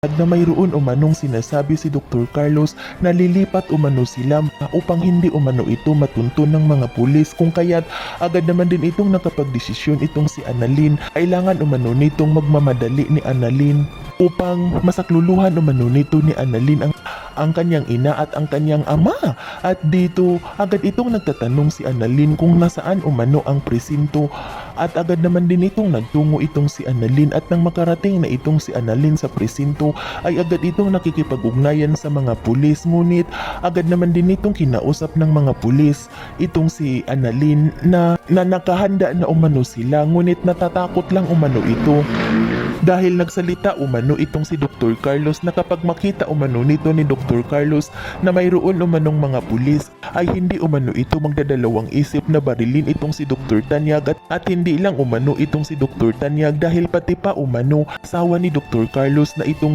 na mayroon umanong sinasabi si Dr. Carlos na lilipat umano sila upang hindi umano ito matuntun ng mga pulis, kung kaya't agad naman din itong nakapagdesisyon itong si Annalyn. Kailangan umano nitong magmamadali ni Annalyn upang masakluluhan umano nito ni Annalyn ang kanyang ina at ang kanyang ama. At dito agad itong nagtatanong si Annalyn kung nasaan umano ang presinto, at agad naman din itong nagtungo itong si Annalyn, at nang makarating na itong si Annalyn sa presinto ay agad itong nakikipag-ugnayan sa mga pulis, ngunit agad naman din itong kinausap ng mga pulis itong si Annalyn na nakahanda na umano sila, ngunit natatakot lang umano ito dahil nagsalita umano itong si Dr. Carlos na kapag makita umano nito ni Dr. Carlos na mayroon umanong mga pulis ay hindi umano ito magdadalawang isip na barilin itong si Dr. Tanyag, at hindi lang umano itong si Dr. Tanyag dahil pati pa umano asawa ni Dr. Carlos na itong